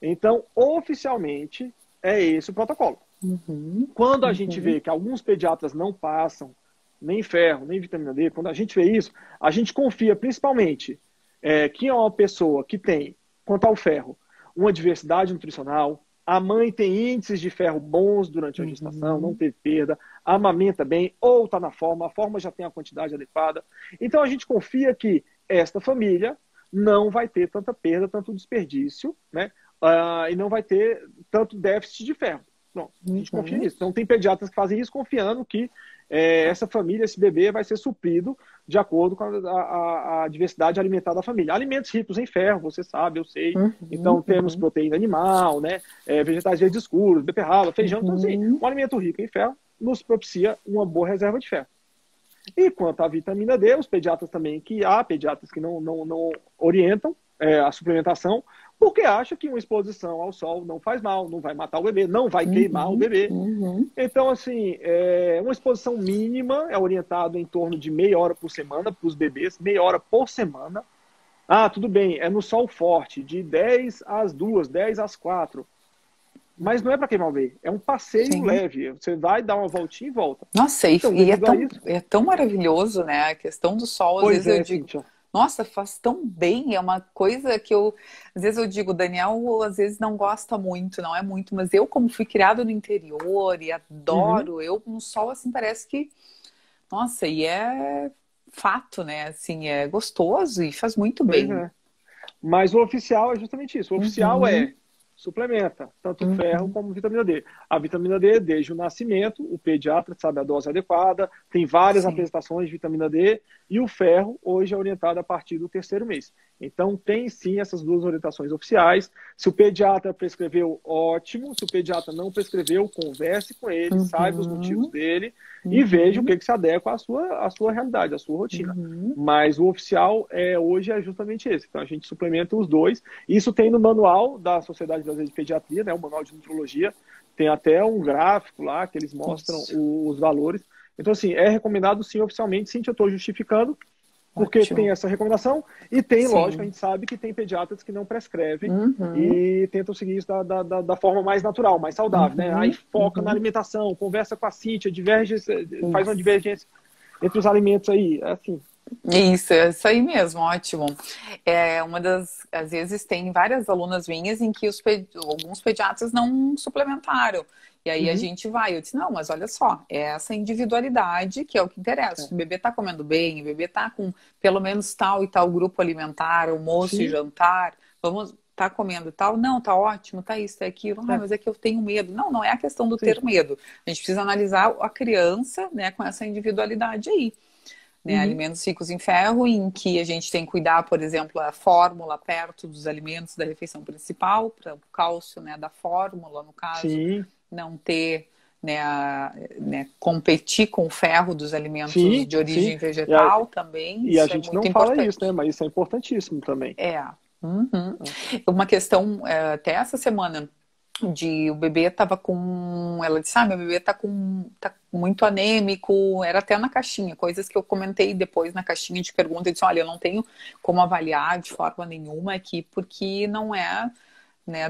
Então, oficialmente, é esse o protocolo. Quando a gente vê que alguns pediatras não passam nem ferro, nem vitamina D, quando a gente vê isso, a gente confia principalmente que é uma pessoa que tem, quanto ao ferro, uma diversidade nutricional, a mãe tem índices de ferro bons durante a gestação, não teve perda, amamenta bem, ou está na forma, a forma já tem a quantidade adequada. Então a gente confia que esta família não vai ter tanta perda, tanto desperdício, né? E não vai ter tanto déficit de ferro. Pronto, a gente confia nisso. Então tem pediatras que fazem isso confiando que essa família, esse bebê vai ser suprido de acordo com a diversidade alimentar da família. Alimentos ricos em ferro, você sabe, eu sei. Então temos proteína animal, né? Vegetais verdes escuros, beterraba, feijão. Então assim, um alimento rico em ferro nos propicia uma boa reserva de ferro. E quanto à vitamina D, os pediatras também, que há pediatras que não orientam a suplementação, porque acham que uma exposição ao sol não faz mal, não vai matar o bebê, não vai queimar o bebê. Então, assim, uma exposição mínima é orientado em torno de meia hora por semana para os bebês, meia hora por semana. Ah, tudo bem, é no sol forte, de 10 às 2, 10 às 4. Mas não é para queimar o bebê, é um passeio leve. Você vai dar uma voltinha e volta. Nossa, então, e é tão maravilhoso, né? A questão do sol, às vezes eu digo... Cíntia. Nossa, faz tão bem, é uma coisa que às vezes eu digo, Daniel, às vezes não gosta muito, não é muito, mas eu como fui criado no interior e adoro, eu no sol, assim, parece que, nossa, e é fato, né, assim, é gostoso e faz muito bem. Mas o oficial é justamente isso, o oficial suplementa, tanto ferro como vitamina D. A vitamina D, desde o nascimento, o pediatra sabe a dose adequada, tem várias apresentações de vitamina D, e o ferro hoje é orientado a partir do 3º mês. Então tem sim essas duas orientações oficiais. Se o pediatra prescreveu, ótimo. Se o pediatra não prescreveu, converse com ele, saiba os motivos dele e veja o que se adequa à sua realidade, à sua rotina. Mas o oficial hoje é justamente esse. Então a gente suplementa os dois. Isso tem no manual da Sociedade Brasileira de Pediatria, né, o manual de nutrologia. Tem até um gráfico lá que eles mostram os valores. Então, assim, é recomendado sim oficialmente. Sim, eu estou justificando, porque tem essa recomendação. E tem, lógico, a gente sabe que tem pediatras que não prescrevem e tentam seguir isso da forma mais natural, mais saudável, né? Aí foca na alimentação, conversa com a Cíntia, faz uma divergência entre os alimentos aí, assim. Isso, é isso aí mesmo, ótimo. Às vezes tem várias alunas minhas em que alguns pediatras não suplementaram. E aí a gente eu disse, não, mas olha só, é essa individualidade que é o que interessa. Se o bebê tá comendo bem, o bebê tá com pelo menos tal e tal grupo alimentar, almoço e jantar, tá comendo tal, não, tá ótimo, tá isso, tá aquilo, mas é que eu tenho medo. Não é a questão do ter medo. A gente precisa analisar a criança, né, com essa individualidade aí. Né, alimentos ricos em ferro, em que a gente tem que cuidar, por exemplo, a fórmula perto dos alimentos da refeição principal, para o cálcio, né, da fórmula, no caso, não ter, competir com o ferro dos alimentos de origem vegetal também. E a gente não fala isso, né, mas isso é importantíssimo também. Uma questão, até essa semana, o bebê estava com... Ela disse, meu bebê tá muito anêmico, era até na caixinha, coisas que eu comentei depois na caixinha de pergunta, eu disse, olha, eu não tenho como avaliar de forma nenhuma aqui, porque não é, né,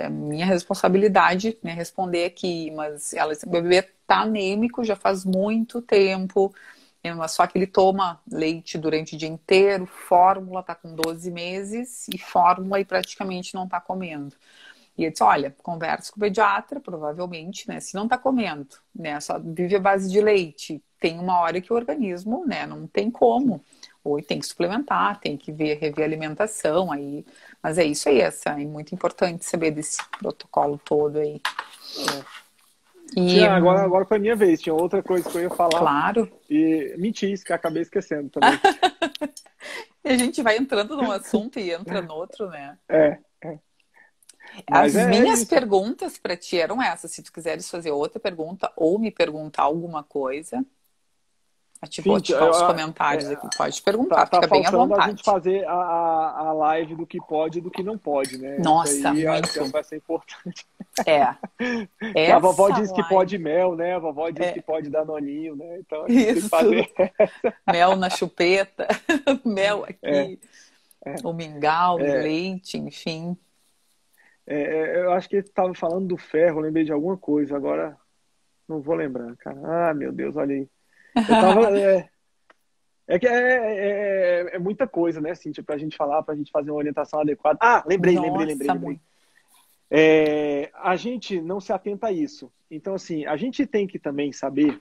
minha responsabilidade, né, responder aqui, mas ela disse, o bebê tá anêmico já faz muito tempo, Só que ele toma leite durante o dia inteiro, fórmula, tá com 12 meses, e fórmula e praticamente não tá comendo. E eu disse, olha, conversa com o pediatra, provavelmente, né? Se não tá comendo, né? Só vive à base de leite. Tem uma hora que o organismo, né? Não tem como. Ou tem que suplementar, tem que rever a alimentação aí. Mas é isso aí, é muito importante saber desse protocolo todo aí. Agora foi a minha vez. Tinha outra coisa que eu ia falar. Claro. E menti, que acabei esquecendo também. E a gente vai entrando num assunto e entra no outro, né? Mas As minhas perguntas para ti eram essas. Se tu quiseres fazer outra pergunta ou me perguntar alguma coisa, vou ativar os comentários aqui. Pode perguntar, fica bem à vontade. A gente fazer a live do que pode e do que não pode, né? Nossa, isso aí, muito. Acho que vai ser importante. A vovó diz que pode mel, né? A vovó diz que pode danoninho, né? Então a gente tem que fazer mel na chupeta, mel aqui, o mingau, leite, enfim. Eu acho que ele estava falando do ferro, lembrei de alguma coisa, agora não vou lembrar, cara. Ah, meu Deus, olha aí. É muita coisa, né, Cíntia, pra gente falar, pra gente fazer uma orientação adequada. Lembrei. A gente não se atenta a isso. Então, assim, a gente tem que também saber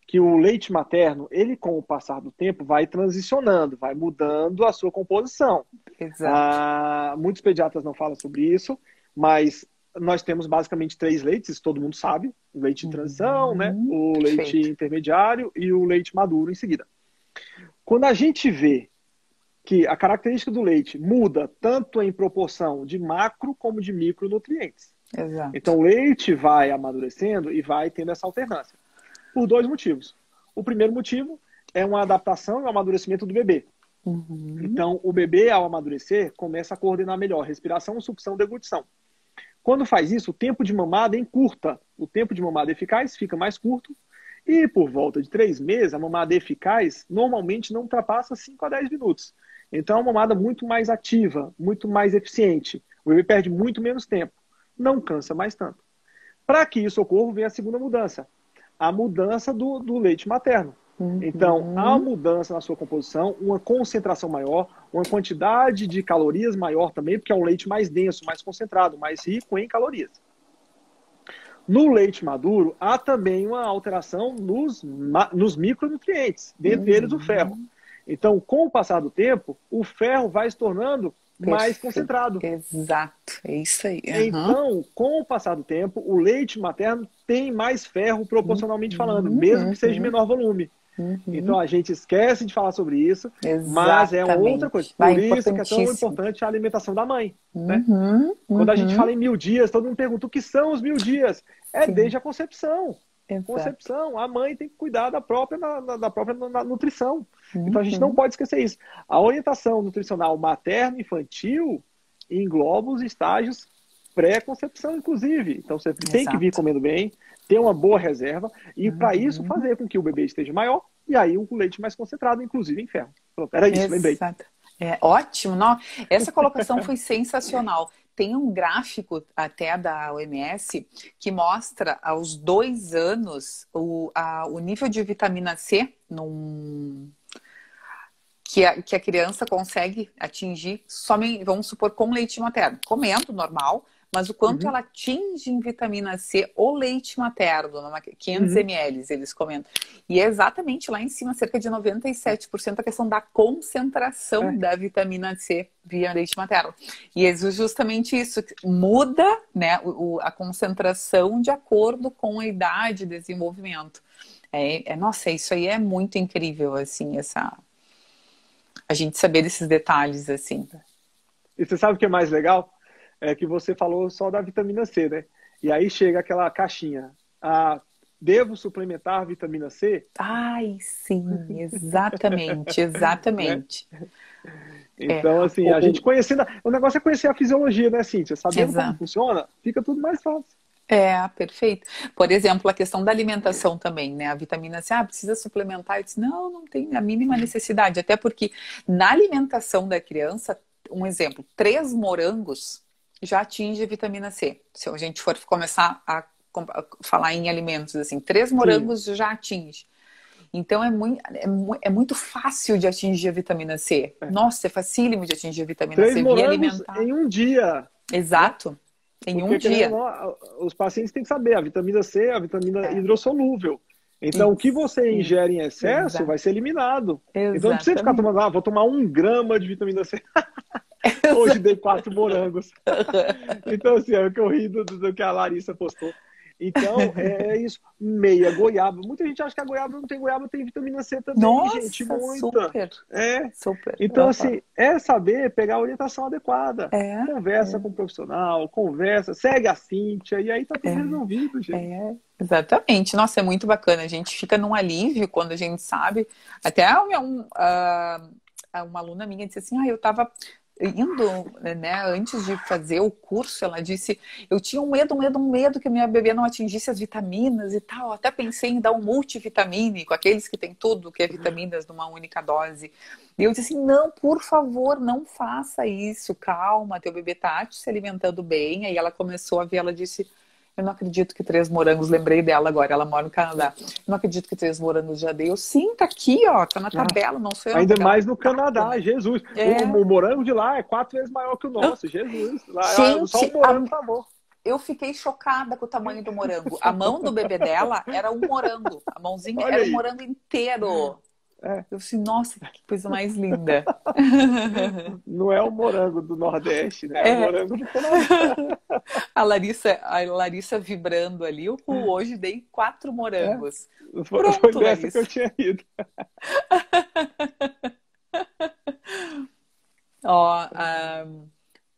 que o leite materno, ele com o passar do tempo vai transicionando, vai mudando a sua composição. Exato. Muitos pediatras não falam sobre isso, mas nós temos basicamente 3 leites, isso todo mundo sabe. O leite de transição, né? O leite intermediário e o leite maduro em seguida. Quando a gente vê que a característica do leite muda tanto em proporção de macro como de micronutrientes. Exato. Então o leite vai amadurecendo e vai tendo essa alternância. Por 2 motivos. O primeiro motivo é uma adaptação e um amadurecimento do bebê. Então, o bebê, ao amadurecer, começa a coordenar melhor respiração, sucção, deglutição. Quando faz isso, o tempo de mamada encurta. O tempo de mamada eficaz fica mais curto. E por volta de 3 meses, a mamada eficaz normalmente não ultrapassa 5 a 10 minutos. Então, é uma mamada muito mais ativa, muito mais eficiente. O bebê perde muito menos tempo. Não cansa mais tanto. Para que isso ocorra, vem a segunda mudança. A mudança do leite materno. Então, há mudança na sua composição, uma concentração maior, uma quantidade de calorias maior também, porque é um leite mais denso, mais concentrado, mais rico em calorias. No leite maduro, há também uma alteração nos micronutrientes, dentre eles o ferro. Então, com o passar do tempo, o ferro vai se tornando mais concentrado. Exato, é isso aí. Então, com o passar do tempo, o leite materno tem mais ferro proporcionalmente falando, mesmo que seja de menor volume. Então a gente esquece de falar sobre isso, mas é uma outra coisa. Por isso que é tão importante a alimentação da mãe. Né? Quando a gente fala em 1000 dias, todo mundo pergunta o que são os 1000 dias. Desde a concepção. Concepção, a mãe tem que cuidar da própria nutrição. Então a gente não pode esquecer isso. A orientação nutricional materno-infantil engloba os estágios pré-concepção, inclusive. Então você tem que vir comendo bem, ter uma boa reserva e para isso fazer com que o bebê esteja maior e aí um leite mais concentrado, inclusive em ferro. Pronto, era isso, lembrei. Ótimo, não? Essa colocação foi sensacional. Tem um gráfico até da OMS que mostra aos 2 anos o nível de vitamina C que a criança consegue atingir somente, vamos supor, com leite materno. Comendo, normal, mas o quanto ela atinge em vitamina C o leite materno, 500 ml, eles comentam. E é exatamente lá em cima, cerca de 97% a questão da concentração da vitamina C via leite materno. E é justamente isso, muda, né, a concentração de acordo com a idade e desenvolvimento. Nossa, isso aí é muito incrível, assim, a gente saber desses detalhes, assim. E você sabe o que é mais legal? É que você falou só da vitamina C, né? E aí chega aquela caixinha. Devo suplementar vitamina C? Ai, sim, exatamente, exatamente. Né? Então, assim, a gente conhecendo... O negócio é conhecer a fisiologia, né, Cíntia? Sabendo como funciona, fica tudo mais fácil. Perfeito. Por exemplo, a questão da alimentação também, né? A vitamina C, precisa suplementar. Eu disse, não tem a mínima necessidade. Até porque na alimentação da criança, um exemplo, 3 morangos já atinge a vitamina C. Se a gente for começar a falar em alimentos, assim, 3 morangos já atinge. Então é muito fácil de atingir a vitamina C. Nossa, é facílimo de atingir a vitamina 3 C via morangos alimentar. em um dia, né? Exato, em um Porque, querendo dia. ou não, os pacientes têm que saber, a vitamina C é a vitamina É. hidrossolúvel. Então, o que Isso, você isso. ingere em excesso vai ser eliminado. Então, não precisa ficar Exatamente. tomando, vou tomar 1 grama de vitamina C. Hoje dei 4 morangos. Então, assim, é o que eu ri do que a Larissa postou. Então, é isso. Meia goiaba. Muita gente acha que a goiaba não tem goiaba, tem vitamina C também, gente. Nossa, Muita. super, É. super. Então, assim, é saber pegar a orientação adequada. É, Conversa com o profissional, conversa, segue a Cíntia, e aí tá tudo resolvido, gente. exatamente. Nossa, é muito bacana. A gente fica num alívio quando a gente sabe. Até uma aluna minha disse assim, eu estava indo, né, antes de fazer o curso, ela disse, eu tinha um medo que a minha bebê não atingisse as vitaminas e tal. Até pensei em dar um multivitamínico, aqueles que tem tudo, que é vitaminas numa única dose. E eu disse assim, não, por favor, não faça isso, calma, teu bebê tá se alimentando bem. Aí ela começou a ver, ela disse, eu não acredito que 3 morangos, lembrei dela agora, ela mora no Canadá. Eu não acredito que 3 morangos já dei. Eu, sim, tá aqui, ó, tá na tabela, não sou eu, na Ainda tabela mais no taco, Canadá, né? Jesus. É. O morango de lá é 4 vezes maior que o nosso, Jesus. Lá, só o Gente, morango tá bom. eu fiquei chocada com o tamanho do morango. A mão do bebê dela era um morango. A mãozinha Olha era um aí. morango inteiro. É. Eu disse, nossa, que coisa mais linda. Não é o morango do Nordeste, né? É o É. morango do Canadá. A Larissa vibrando ali. Hoje dei 4 É. morangos. Foi Pronto, nessa que eu Larissa. tinha ido. Ó,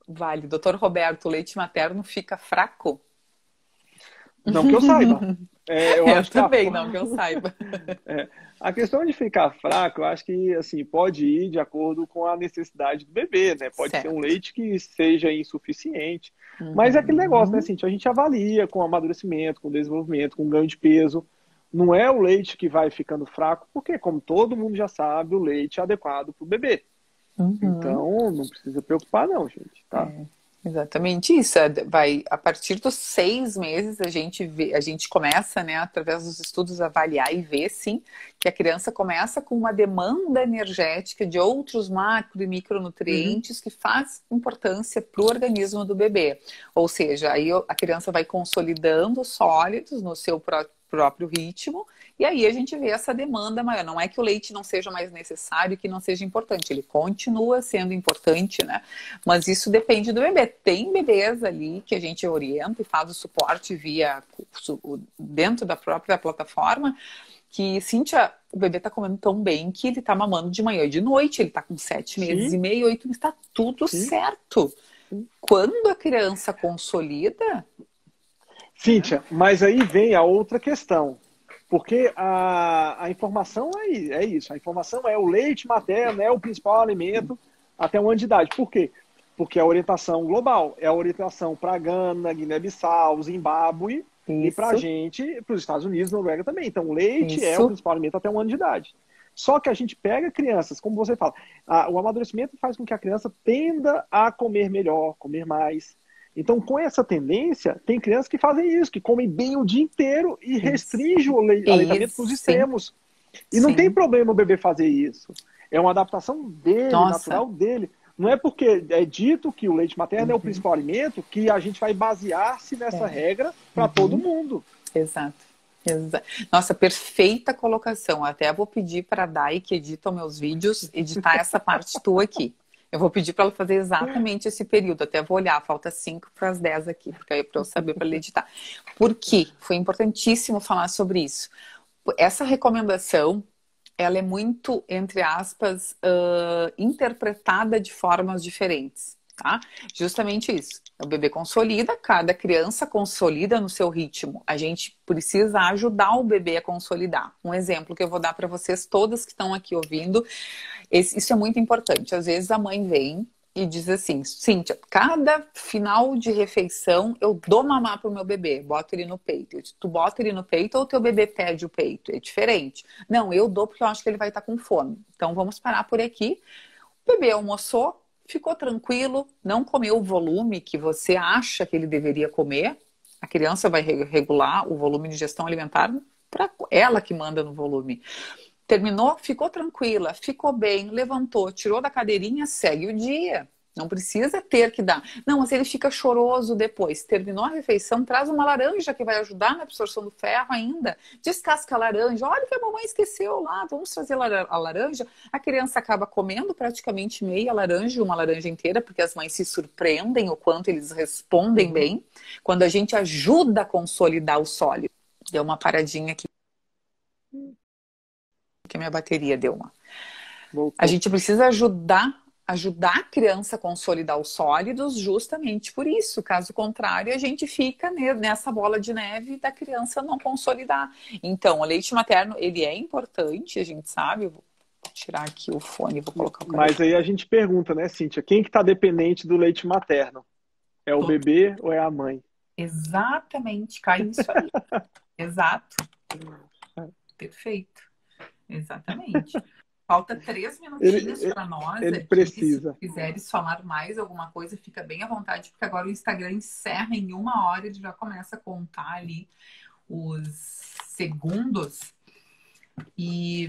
vale. Doutor Roberto, o leite materno fica fraco? Não que eu saiba. Eu Eu acho que também, não que eu saiba. é, a questão de ficar fraco, eu acho que assim, pode ir de acordo com a necessidade do bebê, né? Pode ser um Certo. leite que seja insuficiente. Mas é aquele negócio, né, Uhum. Cintia? A gente avalia com amadurecimento, com desenvolvimento, com ganho de peso. Não é o leite que vai ficando fraco, porque, como todo mundo já sabe, o leite é adequado para o bebê. Uhum. Então, não precisa preocupar, não, gente, tá? Exatamente isso. Vai, a partir dos 6 meses a gente vê, a gente começa, né, através dos estudos, a avaliar e ver, sim, que a criança começa com uma demanda energética de outros macro e Uhum. micronutrientes que faz importância para o organismo do bebê. Ou seja, aí a criança vai consolidando os sólidos no seu próprio ritmo, e aí a gente vê essa demanda maior. Não é que o leite não seja mais necessário, que não seja importante, ele continua sendo importante, né? Mas isso depende do bebê. Tem bebês ali que a gente orienta e faz o suporte via dentro da própria plataforma, que, Cíntia, o bebê tá comendo tão bem que ele tá mamando de manhã e de noite, ele tá com 7 meses e Sim, meio, 8 meses, tá tudo sim, certo. sim. Quando a criança consolida, né? Cíntia, mas aí vem a outra questão. Porque a informação é isso. A informação é o leite materno, é o principal alimento até 1 ano de idade. Por quê? Porque é a orientação global. É a orientação para Gana, Guiné-Bissau, Zimbábue e para a Isso, gente, para os Estados Unidos, Noruega também. Então, o leite é o isso, principal alimento até 1 ano de idade. Só que a gente pega crianças, como você fala, o amadurecimento faz com que a criança tenda a comer melhor, comer mais. Então, com essa tendência, tem crianças que fazem isso, que comem bem o dia inteiro e isso. restringem o aleitamento para os Isso, sim, extremos. E não tem sim. problema o bebê fazer isso. É uma adaptação dele, Nossa. natural dele. Não é porque é dito que o leite materno é o Uhum. principal alimento que a gente vai basear-se nessa É. regra para todo Uhum. mundo. Exato. Nossa, perfeita colocação. Até vou pedir para a Dai, que edita os meus vídeos, editar essa parte tua aqui. Eu vou pedir para ela fazer exatamente esse período. Até vou olhar, falta 5 para as 10 aqui, porque aí para eu saber para ela editar. Por quê? Foi importantíssimo falar sobre isso. Essa recomendação, ela é muito, entre aspas, interpretada de formas diferentes, tá? Justamente isso. O bebê consolida, cada criança consolida no seu ritmo. A gente precisa ajudar o bebê a consolidar. Um exemplo que eu vou dar para vocês todas que estão aqui ouvindo, isso é muito importante. Às vezes a mãe vem e diz assim, Cíntia, cada final de refeição eu dou mamar pro meu bebê, boto ele no peito. Tu bota ele no peito ou teu bebê pede o peito? É diferente. Não, eu dou porque eu acho que ele vai estar com fome. Então vamos parar por aqui. O bebê almoçou, ficou tranquilo, não comeu o volume que você acha que ele deveria comer. A criança vai regular o volume de ingestão alimentar para ela que manda no volume. Terminou, ficou tranquila, ficou bem, levantou, tirou da cadeirinha, segue o dia. Não precisa ter que dar. Não, mas ele fica choroso depois. Terminou a refeição, traz uma laranja que vai ajudar na absorção do ferro ainda. Descasca a laranja. Olha que a mamãe esqueceu lá, vamos trazer a laranja. A criança acaba comendo praticamente meia laranja, uma laranja inteira, porque as mães se surpreendem o quanto eles respondem bem. Quando a gente ajuda a consolidar o sólido. Deu uma paradinha aqui. Que a minha bateria deu uma. Voltou. A gente precisa ajudar a criança a consolidar os sólidos justamente por isso. Caso contrário, a gente fica nessa bola de neve da criança não consolidar. Então, o leite materno, ele é importante, a gente sabe. Eu vou tirar aqui o fone, vou colocar o cabelo. Mas aí a gente pergunta, né, Cíntia? Quem que está dependente do leite materno? É o bebê ou é a mãe? Exatamente, cai nisso aí. Exato. Perfeito. Exatamente. Falta 3 minutinhos para nós. Ele aqui. precisa. Se quiseres falar mais alguma coisa, fica bem à vontade, porque agora o Instagram encerra em 1 hora, ele já começa a contar ali os segundos e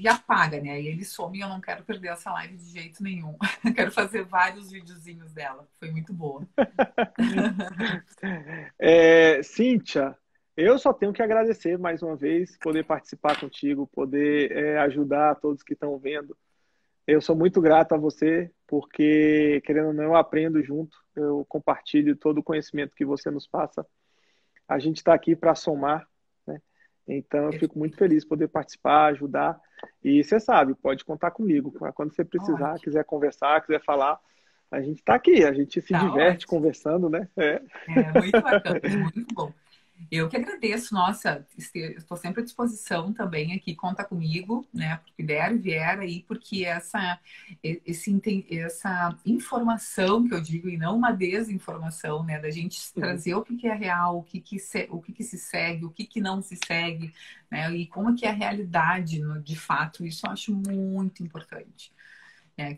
apaga, né? E ele some e eu não quero perder essa live de jeito nenhum. Quero fazer vários videozinhos dela. Foi muito boa. Cíntia, eu só tenho que agradecer mais uma vez, poder participar contigo, poder ajudar todos que estão vendo. Eu sou muito grato a você, porque, querendo ou não, eu aprendo junto, eu compartilho todo o conhecimento que você nos passa. A gente está aqui para somar, né? Então, eu fico muito feliz de poder participar, ajudar. E você sabe, pode contar comigo. Quando você precisar, quiser conversar, quiser falar, a gente está aqui, a gente se diverte conversando, né? Muito bacana, muito bom. Eu que agradeço, nossa, estou sempre à disposição também aqui, conta comigo, né, porque der e vier aí, porque essa informação que eu digo, e não uma desinformação, né, da gente trazer o que é real, o que se segue, o que não se segue, né, e como que é a realidade, de fato, isso eu acho muito importante.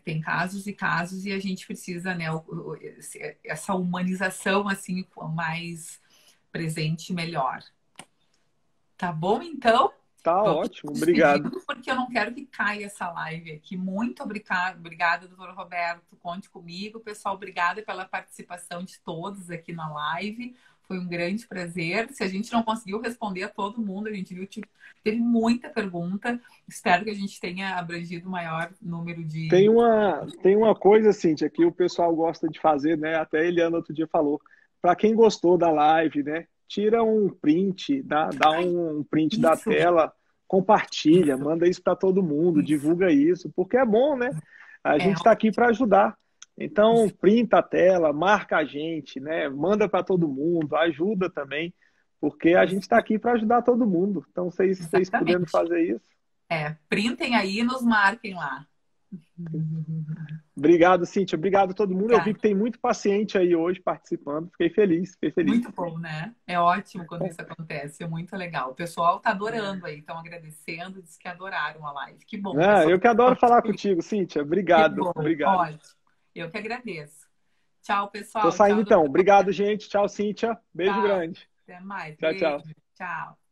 Tem casos e casos e a gente precisa, né, essa humanização, assim, mais presente melhor. Tá bom, então? Tá ótimo, obrigado. Porque eu não quero que caia essa live aqui. Muito obrigada, doutor Roberto. Conte comigo. Pessoal, obrigada pela participação de todos aqui na live. Foi um grande prazer. Se a gente não conseguiu responder a todo mundo, a gente viu que teve muita pergunta. Espero que a gente tenha abrangido o maior número de... Tem uma coisa, Cíntia, que o pessoal gosta de fazer, né? Até a Eliana outro dia falou. Para quem gostou da live, né? Tira um print, dá um print isso. da tela, compartilha, manda isso para todo mundo, divulga isso, porque é bom, né? A gente está aqui para ajudar. Então, printa a tela, marca a gente, né? Manda para todo mundo, ajuda também, porque a gente está aqui para ajudar todo mundo. Então, vocês podendo fazer isso. Printem aí e nos marquem lá. Obrigado, Cíntia. Obrigado a todo mundo. Eu vi que tem muito paciente aí hoje participando. Fiquei feliz. Muito bom, né? É ótimo quando isso acontece. É muito legal. O pessoal tá adorando aí. Estão agradecendo. Diz que adoraram a live. Que bom. Eu que adoro falar contigo, Cíntia. Obrigado. Obrigado. Ótimo. Eu que agradeço. Tchau, pessoal. Tô saindo então. Obrigado, gente. Tchau, Cíntia. Beijo grande. Até mais. Tchau, tchau. Tchau.